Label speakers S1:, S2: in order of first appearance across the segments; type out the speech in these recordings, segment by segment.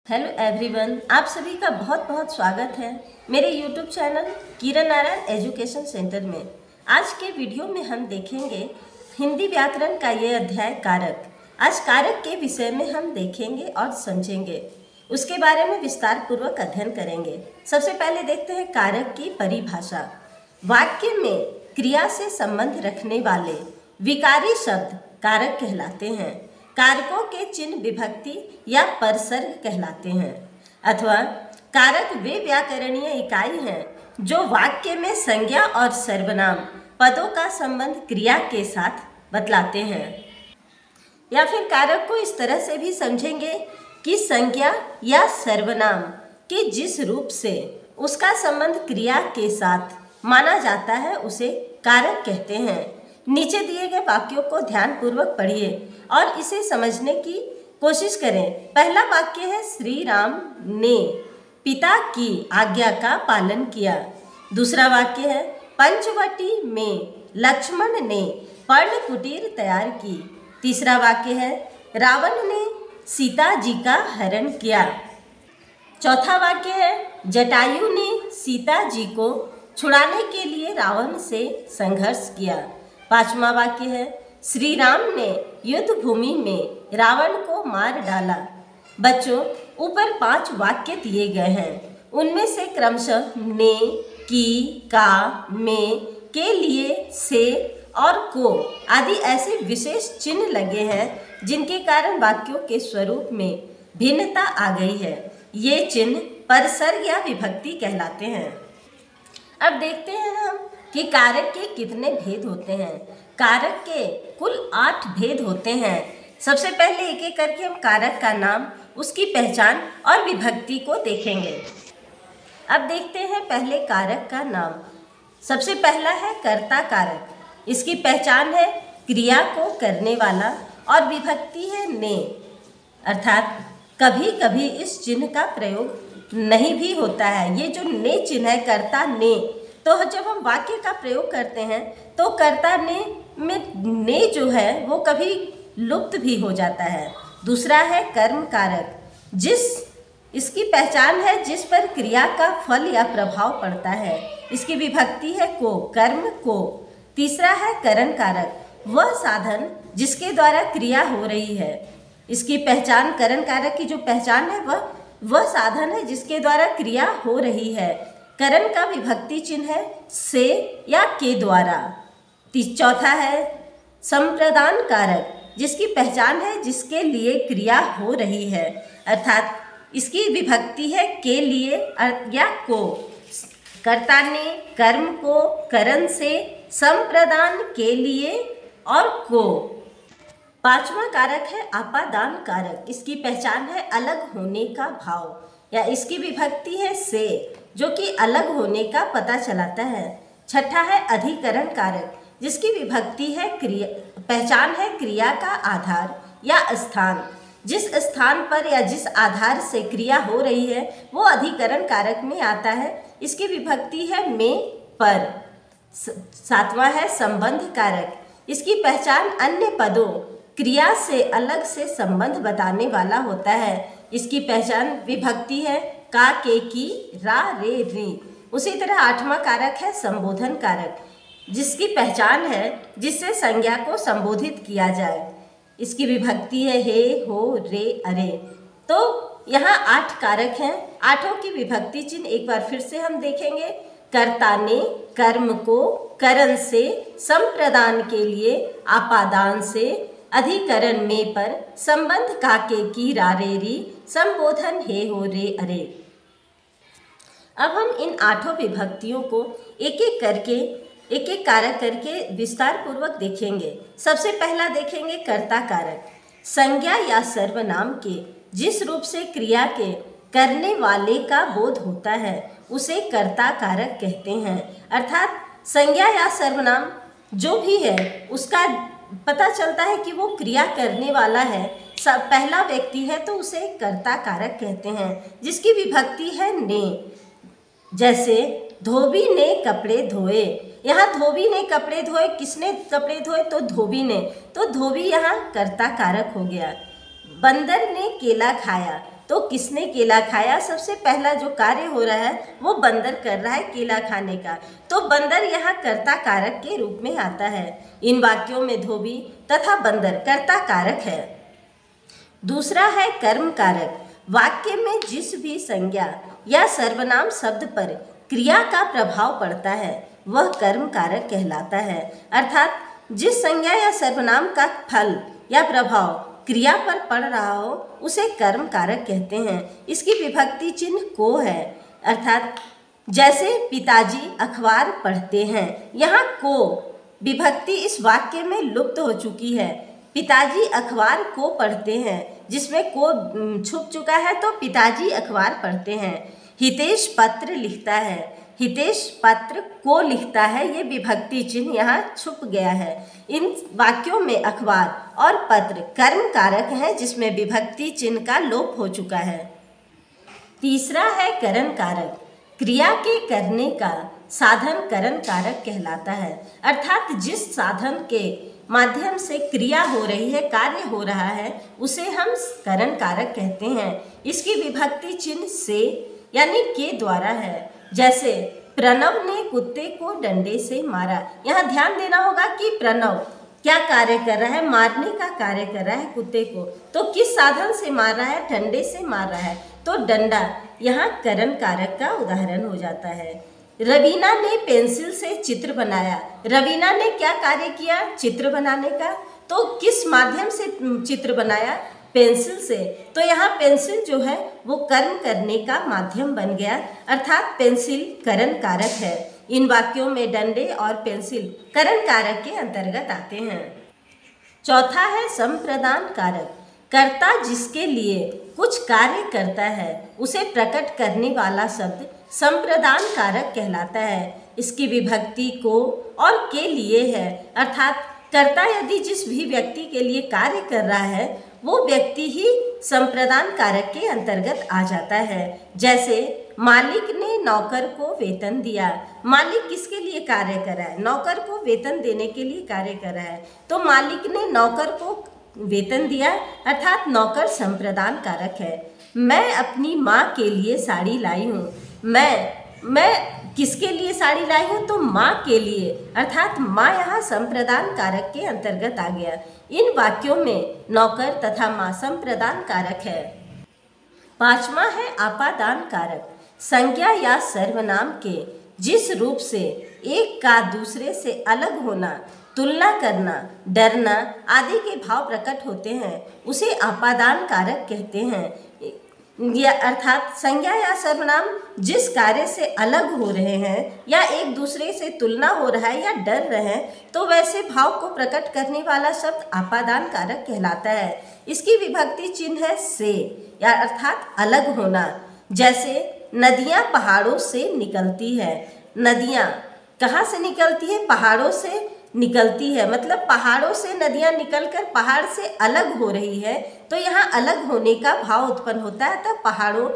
S1: Hello everyone, आप सभी का बहुत बहुत स्वागत है मेरे यूट्यूब चैनल किरण नारायण एजुकेशन सेंटर में। आज के वीडियो में हम देखेंगे हिंदी व्याकरण का ये अध्याय कारक। आज कारक के विषय में हम देखेंगे और समझेंगे, उसके बारे में विस्तार पूर्वक अध्ययन करेंगे। सबसे पहले देखते हैं कारक की परिभाषा। वाक्य में क्रिया से संबंध रखने वाले विकारी शब्द कारक कहलाते हैं। कारकों के चिन्ह विभक्ति या परसर्ग कहलाते हैं, अथवा कारक वे व्याकरणीय इकाई हैं जो वाक्य में संज्ञा और सर्वनाम पदों का संबंध क्रिया के साथ बतलाते हैं। या फिर कारक को इस तरह से भी समझेंगे कि संज्ञा या सर्वनाम के जिस रूप से उसका संबंध क्रिया के साथ माना जाता है उसे कारक कहते हैं। नीचे दिए गए वाक्यों को ध्यानपूर्वक पढ़िए और इसे समझने की कोशिश करें। पहला वाक्य है, श्री राम ने पिता की आज्ञा का पालन किया। दूसरा वाक्य है, पंचवटी में लक्ष्मण ने पर्ण कुटीर तैयार की। तीसरा वाक्य है, रावण ने सीता जी का हरण किया। चौथा वाक्य है, जटायु ने सीता जी को छुड़ाने के लिए रावण से संघर्ष किया। पांचवा वाक्य है, श्री राम ने युद्ध भूमि में रावण को मार डाला। बच्चों, ऊपर 5 वाक्य दिए गए हैं, उनमें से क्रमशः ने, की, का, में, के लिए, से और को आदि ऐसे विशेष चिन्ह लगे हैं जिनके कारण वाक्यों के स्वरूप में भिन्नता आ गई है। ये चिन्ह परसर्ग या विभक्ति कहलाते हैं। अब देखते हैं हम कि कारक के कितने भेद होते हैं। कारक के कुल 8 भेद होते हैं। सबसे पहले एक एक करके हम कारक का नाम, उसकी पहचान और विभक्ति को देखेंगे। अब देखते हैं पहले कारक का नाम। सबसे पहला है कर्ता कारक। इसकी पहचान है क्रिया को करने वाला और विभक्ति है ने, अर्थात कभी कभी इस चिन्ह का प्रयोग नहीं भी होता है। ये जो ने चिन्ह है, कर्ता ने, तो जब हम वाक्य का प्रयोग करते हैं तो कर्ता ने में ने जो है वो कभी लुप्त भी हो जाता है। दूसरा है कर्म कारक, इसकी पहचान है जिस पर क्रिया का फल या प्रभाव पड़ता है। इसकी विभक्ति है को, कर्म को। तीसरा है करण कारक, वह साधन जिसके द्वारा क्रिया हो रही है। इसकी पहचान, करण कारक की जो पहचान है वह साधन है जिसके द्वारा क्रिया हो रही है। करण का विभक्ति चिन्ह है से या के द्वारा। चौथा है संप्रदान कारक, जिसकी पहचान है जिसके लिए क्रिया हो रही है, अर्थात इसकी विभक्ति है के लिए या को। कर्ता ने कर्म को करण से, संप्रदान के लिए और को। पांचवा कारक है आपादान कारक। इसकी पहचान है अलग होने का भाव या इसकी विभक्ति है से, जो कि अलग होने का पता चलाता है। छठा है अधिकरण कारक, जिसकी विभक्ति है पहचान है क्रिया का आधार या स्थान। जिस स्थान पर या जिस आधार से क्रिया हो रही है वो अधिकरण कारक में आता है। इसकी विभक्ति है में, पर। सातवां है संबंध कारक। इसकी पहचान अन्य पदों, क्रिया से अलग से संबंध बताने वाला होता है। इसकी पहचान विभक्ति है का, के, की, रा, रे, री। उसी तरह आठवां कारक है संबोधन कारक, जिसकी पहचान है जिससे संज्ञा को संबोधित किया जाए। इसकी विभक्ति है हे, हो, रे, अरे। तो यहाँ 8 कारक हैं। 8 की विभक्ति चिन्ह एक बार फिर से हम देखेंगे। कर्ता ने कर्म को करण से, संप्रदान के लिए आपादान से, अधिकरण में पर, संबंध का, के, की, रा, रे, री, संबोधन हे, हो, रे, अरे। अब हम इन 8 विभक्तियों को एक एक कारक करके विस्तार पूर्वक देखेंगे। सबसे पहला देखेंगे कर्ता कारक। संज्ञा या सर्वनाम के जिस रूप से क्रिया के करने वाले का बोध होता है उसे कर्ता कारक कहते हैं, अर्थात संज्ञा या सर्वनाम जो भी है उसका पता चलता है कि वो क्रिया करने वाला है, पहला व्यक्ति है, तो उसे कर्ता कारक कहते हैं, जिसकी विभक्ति है ने। जैसे धोबी ने कपड़े धोए। यहाँ धोबी ने कपड़े धोए, किसने कपड़े धोए? तो धोबी ने, तो धोबी यहाँ कर्ता कारक हो गया। बंदर ने केला खाया। तो किसने केला खाया? सबसे पहला जो कार्य हो रहा है वो बंदर कर रहा है केला खाने का, तो बंदर यहाँ कर्ता कारक के रूप में आता है। इन वाक्यों में धोबी तथा बंदर कर्ता कारक है। दूसरा है कर्म कारक। वाक्य में जिस भी संज्ञा या सर्वनाम शब्द पर क्रिया का प्रभाव पड़ता है वह कर्म कारक कहलाता है। अर्थात जिस संज्ञा या सर्वनाम का फल या प्रभाव क्रिया पर पड़ रहा हो उसे कर्म कारक कहते हैं। इसकी विभक्ति चिन्ह को है। अर्थात जैसे पिताजी अखबार पढ़ते हैं, यहाँ को विभक्ति इस वाक्य में लुप्त हो चुकी है। पिताजी अखबार को पढ़ते हैं, जिसमें को छुप चुका है, तो पिताजी अखबार पढ़ते हैं। हितेश पत्र लिखता है, हितेश पत्र को लिखता है, ये विभक्ति चिन्ह यहाँ छुप गया है। इन वाक्यों में अखबार और पत्र कर्म कारक हैं, जिसमें विभक्ति चिन्ह का लोप हो चुका है। तीसरा है करण कारक। क्रिया के करने का साधन करण कारक कहलाता है। अर्थात जिस साधन के माध्यम से क्रिया हो रही है, कार्य हो रहा है, उसे हम करण कारक कहते हैं। इसकी विभक्ति चिन्ह से यानी के द्वारा है। जैसे प्रणव ने कुत्ते को डंडे से मारा। यहाँ ध्यान देना होगा कि प्रणव क्या कार्य कर रहा है? मारने का कार्य कर रहा है कुत्ते को। तो किस साधन से मार रहा है? डंडे से मार रहा है, तो डंडा यहाँ करण कारक का उदाहरण हो जाता है। रवीना ने पेंसिल से चित्र बनाया। रवीना ने क्या कार्य किया? चित्र बनाने का। तो किस माध्यम से चित्र बनाया? पेंसिल से। तो यहाँ पेंसिल जो है वो कर्म करने का माध्यम बन गया, अर्थात पेंसिल करण कारक है। इन वाक्यों में डंडे और पेंसिल करण कारक के अंतर्गत आते हैं। चौथा है संप्रदान कारक। कर्ता जिसके लिए कुछ कार्य करता है उसे प्रकट करने वाला शब्द संप्रदान कारक कहलाता है। इसकी विभक्ति को और के लिए है। अर्थात कर्ता यदि जिस भी व्यक्ति के लिए कार्य कर रहा है वो व्यक्ति ही संप्रदान कारक के अंतर्गत आ जाता है। जैसे मालिक ने नौकर को वेतन दिया। मालिक किसके लिए कार्य कर रहा है? नौकर को वेतन देने के लिए कार्य कर रहा है, तो मालिक ने नौकर को वेतन दिया, अर्थात नौकर संप्रदान कारक है। मैं अपनी माँ के लिए साड़ी लाई हूँ। मैं किसके लिए साड़ी लाई हूँ? तो माँ के लिए, अर्थात माँ यहाँ संप्रदान कारक के अंतर्गत आ गया। इन वाक्यों में नौकर तथा माँ संप्रदान कारक है। पांचवा है आपादान कारक। संज्ञा या सर्वनाम के जिस रूप से एक का दूसरे से अलग होना, तुलना करना, डरना आदि के भाव प्रकट होते हैं उसे आपादान कारक कहते हैं। या अर्थात संज्ञा या सर्वनाम जिस कार्य से अलग हो रहे हैं या एक दूसरे से तुलना हो रहा है या डर रहे हैं, तो वैसे भाव को प्रकट करने वाला शब्द आपादान कारक कहलाता है। इसकी विभक्ति चिन्ह है से, या अर्थात अलग होना। जैसे नदियाँ पहाड़ों से निकलती है। नदियाँ कहाँ से निकलती है? पहाड़ों से निकलती है, मतलब पहाड़ों से नदियाँ निकलकर पहाड़ से अलग हो रही है, तो यहाँ अलग होने का भाव उत्पन्न होता है, तब पहाड़ों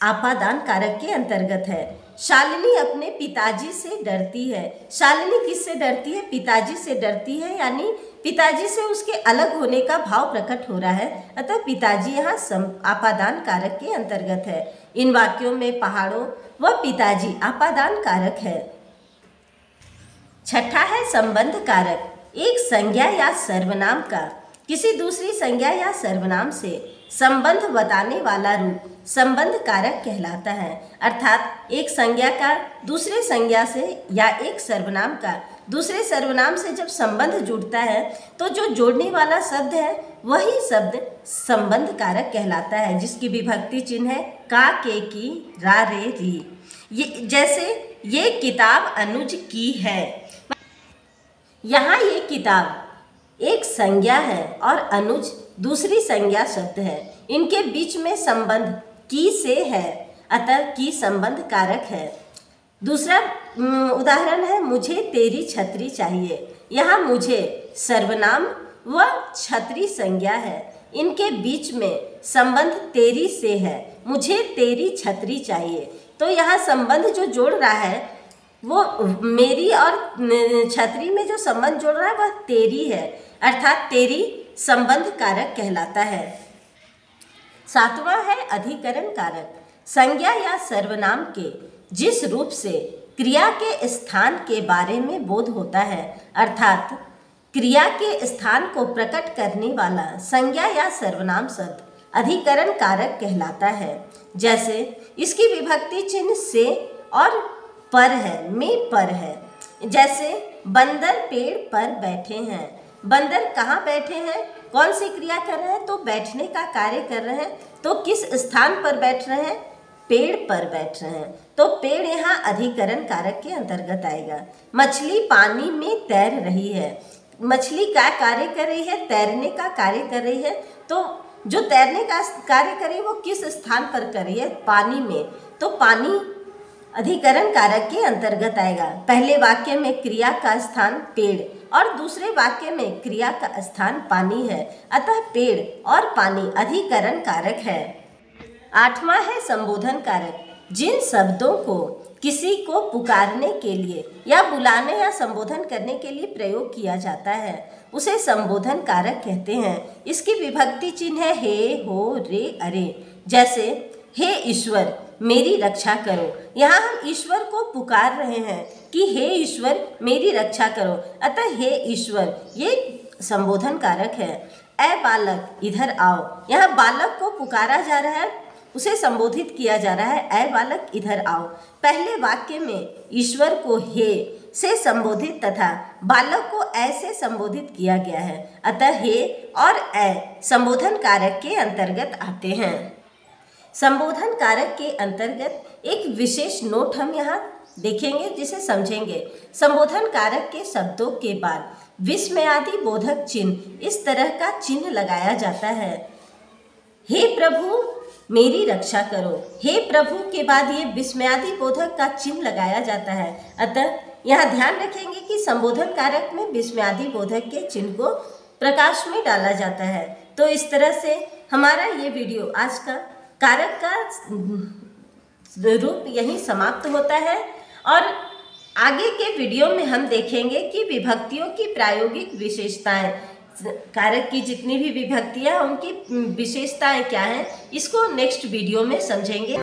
S1: आपादान कारक के अंतर्गत है। शालिनी अपने पिताजी से डरती है। शालिनी किससे डरती है? पिताजी से डरती है, यानी पिताजी से उसके अलग होने का भाव प्रकट हो रहा है, अतः पिताजी यहाँ आपादान कारक के अंतर्गत है। इन वाक्यों में पहाड़ों व पिताजी आपादान कारक है। छठा है संबंध कारक। एक संज्ञा या सर्वनाम का किसी दूसरी संज्ञा या सर्वनाम से संबंध बताने वाला रूप संबंध कारक कहलाता है। अर्थात एक संज्ञा का दूसरे संज्ञा से या एक सर्वनाम का दूसरे सर्वनाम से जब संबंध जुड़ता है तो जो जोड़ने वाला शब्द है वही शब्द संबंध कारक कहलाता है, जिसकी विभक्ति चिन्ह है का, के, की, रा, रे, री। ये जैसे ये किताब अनुज की है। यहाँ ये किताब एक संज्ञा है और अनुज दूसरी संज्ञा शब्द है। इनके बीच में संबंध की से है, अतः की संबंध कारक है। दूसरा उदाहरण है मुझे तेरी छतरी चाहिए। यहाँ मुझे सर्वनाम व छतरी संज्ञा है। इनके बीच में संबंध तेरी से है। मुझे तेरी छतरी चाहिए, तो यहाँ संबंध जो जोड़ रहा है वो मेरी और छतरी में जो संबंध जोड़ रहा है वह तेरी है, अर्थात तेरी संबंध कारक कहलाता है। सातवां है अधिकरण कारक। संज्ञा या सर्वनाम के जिस रूप से क्रिया के स्थान के बारे में बोध होता है, अर्थात क्रिया के स्थान को प्रकट करने वाला संज्ञा या सर्वनाम शब्द अधिकरण कारक कहलाता है। जैसे इसकी विभक्ति चिन्ह से और पर है, में पर है। जैसे बंदर पेड़ पर बैठे हैं। बंदर कहाँ बैठे हैं? कौन सी क्रिया कर रहे हैं? तो बैठने का कार्य कर रहे हैं। तो किस स्थान पर बैठ रहे हैं? पेड़ पर बैठ रहे हैं। तो पेड़ यहाँ अधिकरण कारक के अंतर्गत आएगा। मछली पानी में तैर रही है। मछली क्या कार्य कर रही है? तैरने का कार्य कर रही है। तो जो तैरने का कार्य कर रही है वो किस स्थान पर कर रही है? पानी में। तो पानी अधिकरण कारक के अंतर्गत आएगा। पहले वाक्य में क्रिया का स्थान पेड़ और दूसरे वाक्य में क्रिया का स्थान पानी है, अतः पेड़ और पानी अधिकरण कारक है। आठवां है संबोधन कारक। जिन शब्दों को किसी को पुकारने के लिए या बुलाने या संबोधन करने के लिए प्रयोग किया जाता है उसे संबोधन कारक कहते हैं। इसकी विभक्ति चिन्ह है हे, हो, रे, अरे। जैसे हे ईश्वर मेरी रक्षा करो। यहाँ हम ईश्वर को पुकार रहे हैं कि हे ईश्वर मेरी रक्षा करो, अतः हे ईश्वर ये संबोधन कारक है। ऐ बालक इधर आओ। यहाँ बालक को पुकारा जा रहा है, उसे संबोधित किया जा रहा है, ऐ बालक इधर आओ। पहले वाक्य में ईश्वर को हे से संबोधित तथा बालक को ऐ से संबोधित किया गया है, अतः हे और ऐ संबोधन कारक के अंतर्गत आते हैं। संबोधन कारक के अंतर्गत एक विशेष नोट हम यहाँ देखेंगे जिसे समझेंगे। संबोधन कारक के शब्दों के बाद विस्मयादि बोधक चिन्ह इस तरह का चिन्ह लगाया जाता है। हे प्रभु मेरी रक्षा करो। हे प्रभु के बाद ये विस्मयादि बोधक का चिन्ह लगाया जाता है, अतः यहाँ ध्यान रखेंगे कि संबोधन कारक में विस्मयादि बोधक के चिन्ह को प्रकाश में डाला जाता है। तो इस तरह से हमारा ये वीडियो आज का कारक का रूप यहीं समाप्त होता है और आगे के वीडियो में हम देखेंगे कि विभक्तियों की प्रायोगिक विशेषताएं, कारक की जितनी भी विभक्तियां उनकी विशेषताएं क्या हैं, इसको नेक्स्ट वीडियो में समझेंगे।